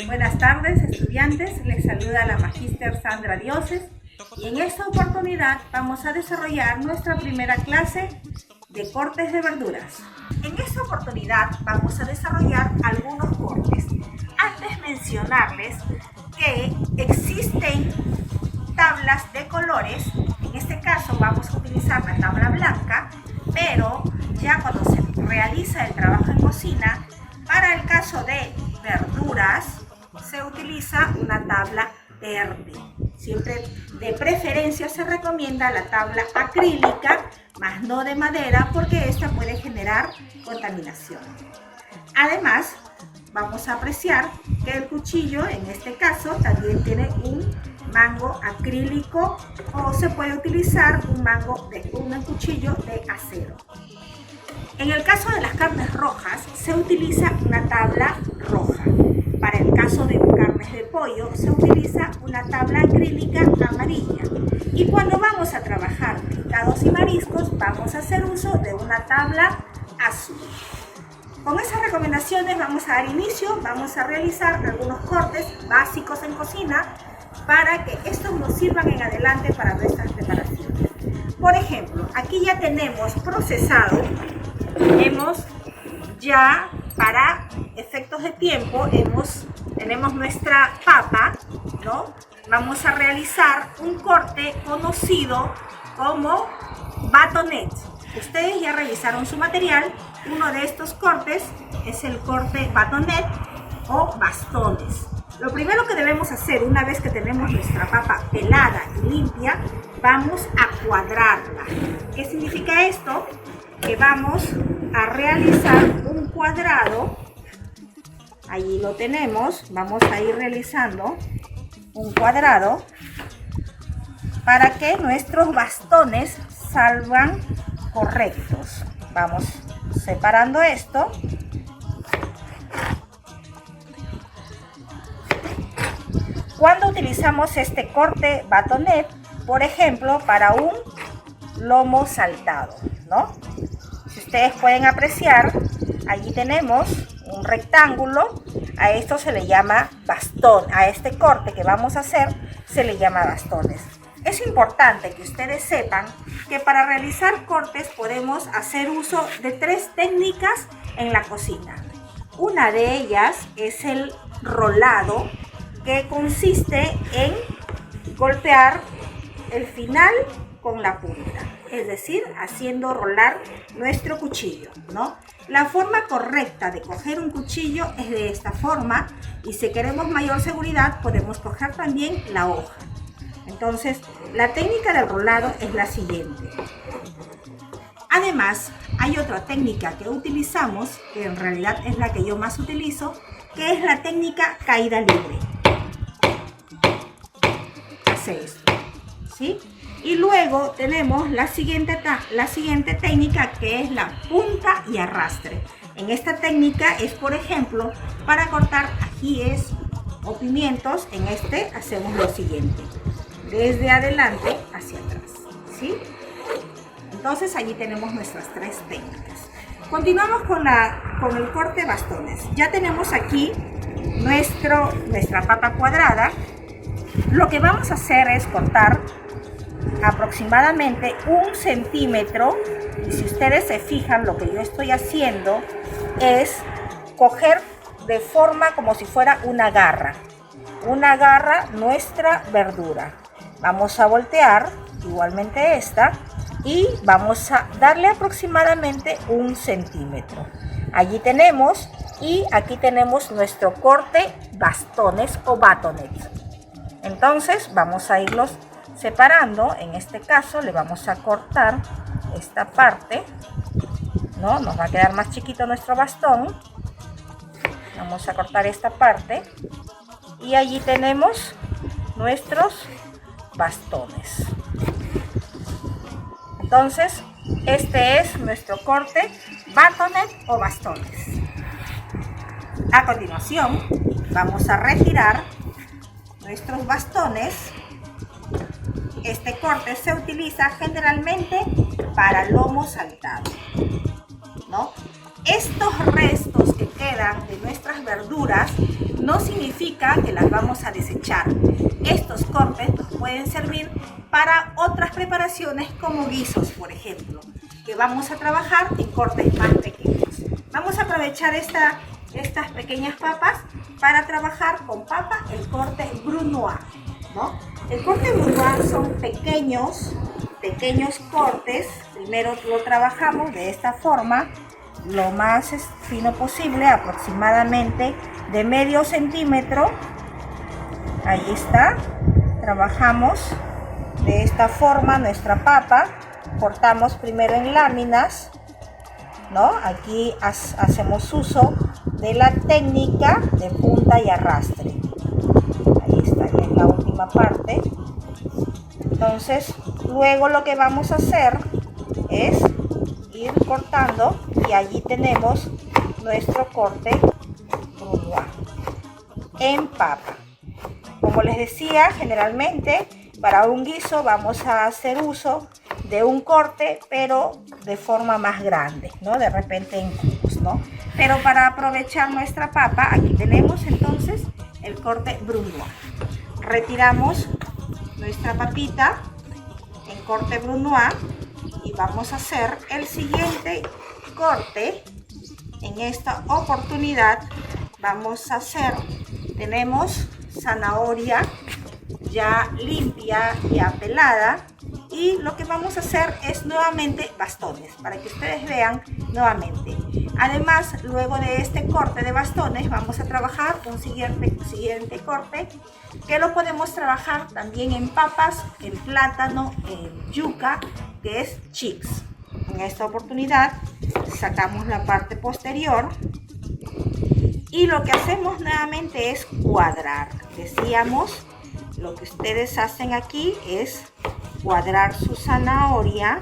Buenas tardes, estudiantes. Les saluda la Magíster Sandra Dioses y en esta oportunidad vamos a desarrollar nuestra primera clase de cortes de verduras. En esta oportunidad vamos a desarrollar algunos cortes. Antes mencionarles que existen tablas de colores. En este caso vamos a utilizar la tabla blanca, pero ya cuando se realiza el trabajo en cocina, para el caso de verduras, se utiliza una tabla verde. Siempre de preferencia se recomienda la tabla acrílica, más no de madera, porque esta puede generar contaminación. Además, vamos a apreciar que el cuchillo, en este caso, también tiene un mango acrílico o se puede utilizar un cuchillo de acero. En el caso de las carnes rojas, se utiliza una tabla roja. Para el caso de carnes de pollo, se utiliza una tabla acrílica amarilla. Y cuando vamos a trabajar pescados y mariscos, vamos a hacer uso de una tabla azul. Con esas recomendaciones vamos a dar inicio, vamos a realizar algunos cortes básicos en cocina para que estos nos sirvan en adelante para nuestras preparaciones. Por ejemplo, aquí ya tenemos procesado, para efectos de tiempo, tenemos nuestra papa, ¿no? Vamos a realizar un corte conocido como batonet. Ustedes ya revisaron su material. Uno de estos cortes es el corte batonet o bastones. Lo primero que debemos hacer una vez que tenemos nuestra papa pelada y limpia, vamos a cuadrarla. ¿Qué significa esto? Que vamos a realizar un cuadrado. Allí lo tenemos. Vamos a ir realizando un cuadrado para que nuestros bastones salgan correctos. Vamos separando esto. Cuando utilizamos este corte batonet, por ejemplo, para un lomo saltado, ¿no? Si ustedes pueden apreciar, allí tenemos un rectángulo. A esto se le llama bastón. A este corte que vamos a hacer se le llama bastones. Es importante que ustedes sepan que para realizar cortes podemos hacer uso de tres técnicas en la cocina. Una de ellas es el rolado, que consiste en golpear el final con la punta, es decir, haciendo rolar nuestro cuchillo, ¿no? La forma correcta de coger un cuchillo es de esta forma, y si queremos mayor seguridad podemos coger también la hoja. Entonces, la técnica del rolado es la siguiente. Además, hay otra técnica que utilizamos, que en realidad es la que yo más utilizo, que es la técnica caída libre. Hace esto, ¿sí? Y luego tenemos la siguiente técnica, que es la punta y arrastre. En esta técnica es, por ejemplo, para cortar ajíes o pimientos. En este hacemos lo siguiente: desde adelante hacia atrás, ¿sí? Entonces allí tenemos nuestras tres técnicas. Continuamos con el corte bastones. Ya tenemos aquí nuestra papa cuadrada. Lo que vamos a hacer es cortar aproximadamente 1 centímetro, y si ustedes se fijan, lo que yo estoy haciendo es coger de forma como si fuera una garra nuestra verdura. Vamos a voltear igualmente esta y vamos a darle aproximadamente 1 centímetro. Allí tenemos, y aquí tenemos nuestro corte bastones o batonet. Entonces vamos a irlos separando. En este caso le vamos a cortar esta parte, ¿no? Nos va a quedar más chiquito nuestro bastón. Vamos a cortar esta parte y allí tenemos nuestros bastones. Entonces, este es nuestro corte batonet o bastones. A continuación, vamos a retirar nuestros bastones. Este corte se utiliza generalmente para lomo saltado, ¿no? Estos restos quedan de nuestras verduras no significa que las vamos a desechar. Estos cortes nos pueden servir para otras preparaciones como guisos, por ejemplo, que vamos a trabajar en cortes más pequeños. Vamos a aprovechar estas pequeñas papas para trabajar con papa el corte brunoise, ¿no? El corte brunoise son pequeños cortes. Primero lo trabajamos de esta forma, lo más fino posible, aproximadamente de medio centímetro. Ahí está. Trabajamos de esta forma nuestra papa. Cortamos primero en láminas, ¿no? Aquí hacemos uso de la técnica de punta y arrastre. Ahí está, ya es la última parte. Entonces, luego lo que vamos a hacer es ir cortando y allí tenemos nuestro corte brunoise en papa. Como les decía, generalmente para un guiso vamos a hacer uso de un corte, pero de forma más grande, ¿no? De repente en cubos, ¿no? Pero para aprovechar nuestra papa, aquí tenemos entonces el corte brunoise. Retiramos nuestra papita en corte brunoise y vamos a hacer el siguiente corte. En esta oportunidad vamos a hacer, tenemos zanahoria ya limpia, ya pelada, y lo que vamos a hacer es nuevamente bastones para que ustedes vean nuevamente. Además, luego de este corte de bastones vamos a trabajar un siguiente corte que lo podemos trabajar también en papas, en plátano, en yuca, que es chips. En esta oportunidad sacamos la parte posterior y lo que hacemos nuevamente es cuadrar. Decíamos, lo que ustedes hacen aquí es cuadrar su zanahoria.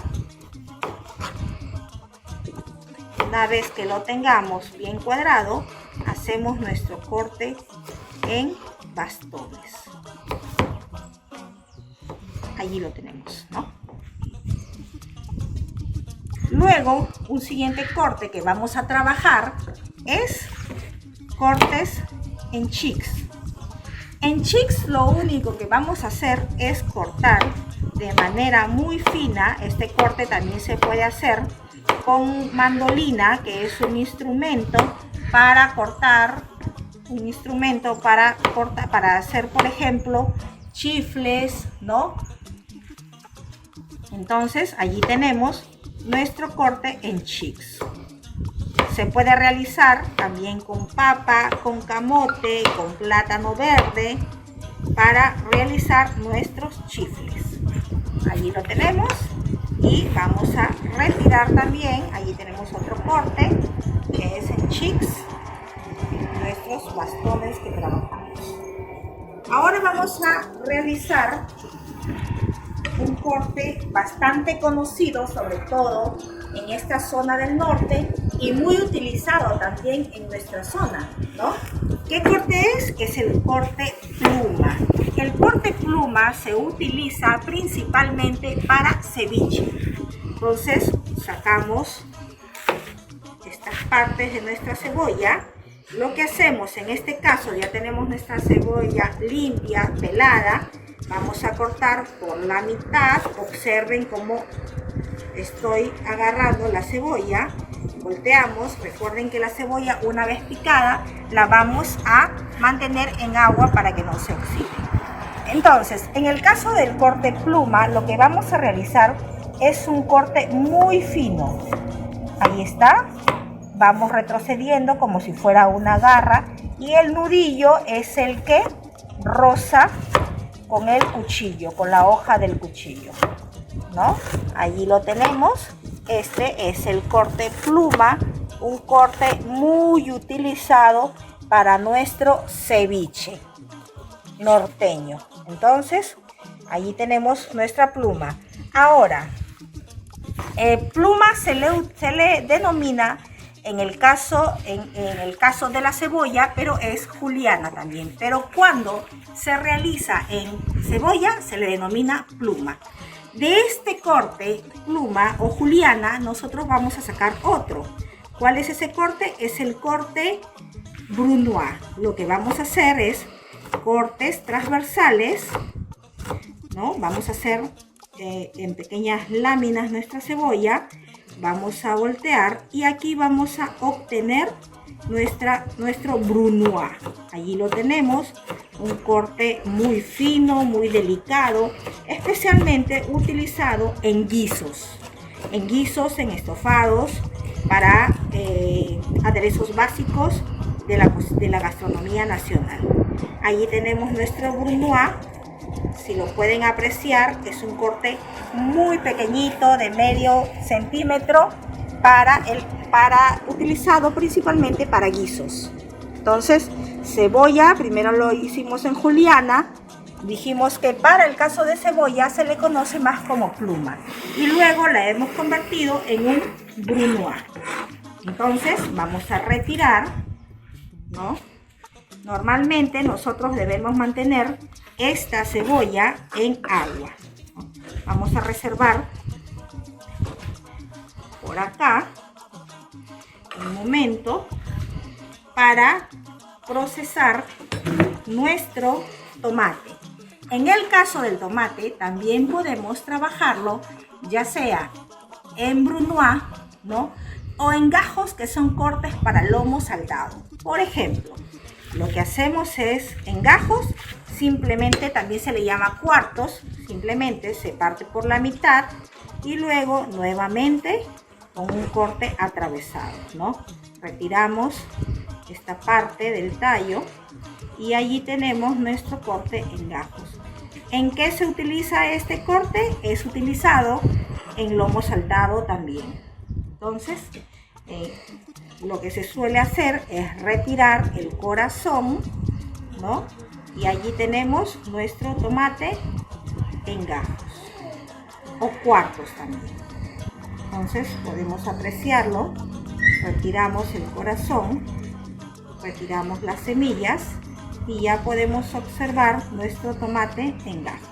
Una vez que lo tengamos bien cuadrado, hacemos nuestro corte en bastones. Allí lo tenemos, ¿no? Luego, un siguiente corte que vamos a trabajar es cortes en chips. En chips lo único que vamos a hacer es cortar de manera muy fina. Este corte también se puede hacer con mandolina, que es un instrumento para cortar, para hacer, por ejemplo, chifles, ¿no? Entonces, allí tenemos nuestro corte en chips. Se puede realizar también con papa, con camote, con plátano verde, para realizar nuestros chifles. Allí lo tenemos y vamos a retirar también. Allí tenemos otro corte que es en chips, nuestros bastones que trabajamos. Ahora vamos a realizar un corte bastante conocido, sobre todo en esta zona del norte, y muy utilizado también en nuestra zona, ¿no? ¿Qué corte es? Es el corte pluma. El corte pluma se utiliza principalmente para ceviche. Entonces sacamos estas partes de nuestra cebolla. Lo que hacemos en este caso, ya tenemos nuestra cebolla limpia, pelada. Vamos a cortar por la mitad. Observen cómo estoy agarrando la cebolla. Volteamos. Recuerden que la cebolla, una vez picada, la vamos a mantener en agua para que no se oxide. Entonces, en el caso del corte pluma, lo que vamos a realizar es un corte muy fino. Ahí está. Vamos retrocediendo como si fuera una garra, y el nudillo es el que roza con el cuchillo, con la hoja del cuchillo, ¿no? Allí lo tenemos. Este es el corte pluma, un corte muy utilizado para nuestro ceviche norteño. Entonces, allí tenemos nuestra pluma. Ahora, pluma se le denomina en el caso de la cebolla, pero es juliana también. Pero cuando se realiza en cebolla, se le denomina pluma. De este corte, pluma o juliana, nosotros vamos a sacar otro. ¿Cuál es ese corte? Es el corte Brunoise. Lo que vamos a hacer es cortes transversales, ¿no? Vamos a hacer en pequeñas láminas nuestra cebolla. Vamos a voltear y aquí vamos a obtener nuestro Brunoise. Allí lo tenemos, un corte muy fino, muy delicado, especialmente utilizado en guisos, en estofados, para aderezos básicos de la gastronomía nacional. Allí tenemos nuestro Brunoise. Si lo pueden apreciar, es un corte muy pequeñito de medio centímetro utilizado principalmente para guisos. Entonces, cebolla, primero lo hicimos en juliana. Dijimos que para el caso de cebolla se le conoce más como pluma. Y luego la hemos convertido en un Brunoise. Entonces, vamos a retirar, ¿no? Normalmente nosotros debemos mantener esta cebolla en agua. Vamos a reservar por acá un momento para procesar nuestro tomate. En el caso del tomate también podemos trabajarlo ya sea en Brunoise, ¿no? O en gajos, que son cortes para lomo saltado. Por ejemplo, lo que hacemos es en gajos, simplemente también se le llama cuartos, simplemente se parte por la mitad y luego nuevamente con un corte atravesado, ¿no? Retiramos esta parte del tallo y allí tenemos nuestro corte en gajos. ¿En qué se utiliza este corte? Es utilizado en lomo saltado también. Entonces, lo que se suele hacer es retirar el corazón, ¿no? Y allí tenemos nuestro tomate en gajos o cuartos también. Entonces podemos apreciarlo. Retiramos el corazón, retiramos las semillas y ya podemos observar nuestro tomate en gajos.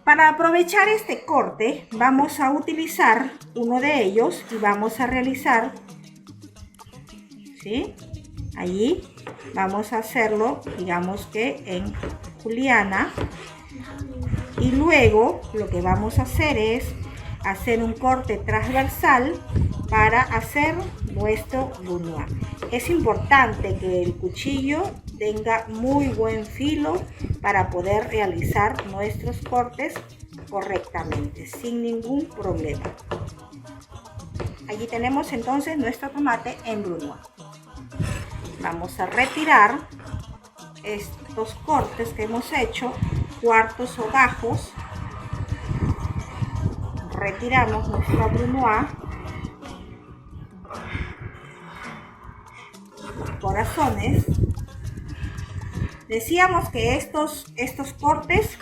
Para aprovechar este corte vamos a utilizar uno de ellos y vamos a realizar, ¿sí? Allí vamos a hacerlo, digamos que en juliana, y luego lo que vamos a hacer es hacer un corte transversal para hacer nuestro Brunoise. Es importante que el cuchillo tenga muy buen filo para poder realizar nuestros cortes correctamente, sin ningún problema. Allí tenemos entonces nuestro tomate en Brunoise. Vamos a retirar estos cortes que hemos hecho, cuartos o gajos. Retiramos nuestro Brunoise, corazones. Decíamos que estos cortes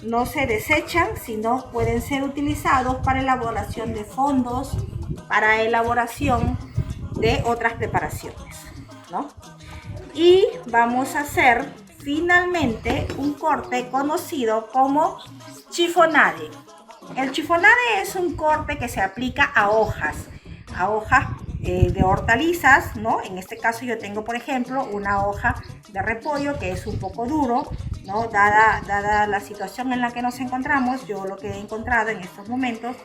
no se desechan, sino pueden ser utilizados para elaboración de fondos, para elaboración de otras preparaciones, ¿no? Y vamos a hacer finalmente un corte conocido como chiffonade. El chiffonade es un corte que se aplica a hojas de hortalizas, ¿no? En este caso yo tengo, por ejemplo, una hoja de repollo que es un poco duro, ¿no? Dada la situación en la que nos encontramos, yo lo que he encontrado en estos momentos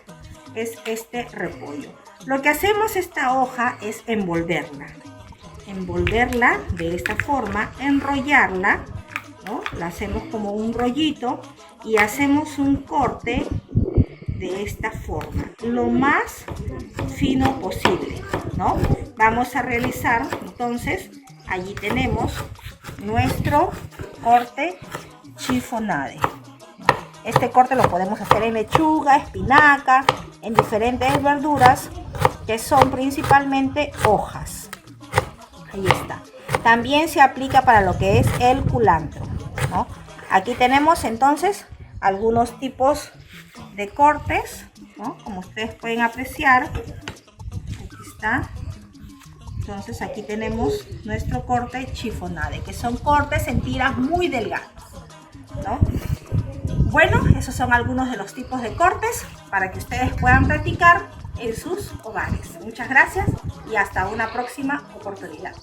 es este repollo. Lo que hacemos esta hoja es envolverla de esta forma, enrollarla, ¿no? La hacemos como un rollito y hacemos un corte de esta forma, lo más fino posible, ¿no? Vamos a realizar entonces, allí tenemos nuestro corte chiffonade. Este corte lo podemos hacer en lechuga, espinaca, en diferentes verduras que son principalmente hojas. Ahí está. También se aplica para lo que es el culantro, ¿no? Aquí tenemos entonces algunos tipos de cortes, ¿no? Como ustedes pueden apreciar, aquí está. Entonces aquí tenemos nuestro corte chiffonade, que son cortes en tiras muy delgadas, ¿no? Bueno, esos son algunos de los tipos de cortes para que ustedes puedan practicar en sus hogares. Muchas gracias y hasta una próxima oportunidad.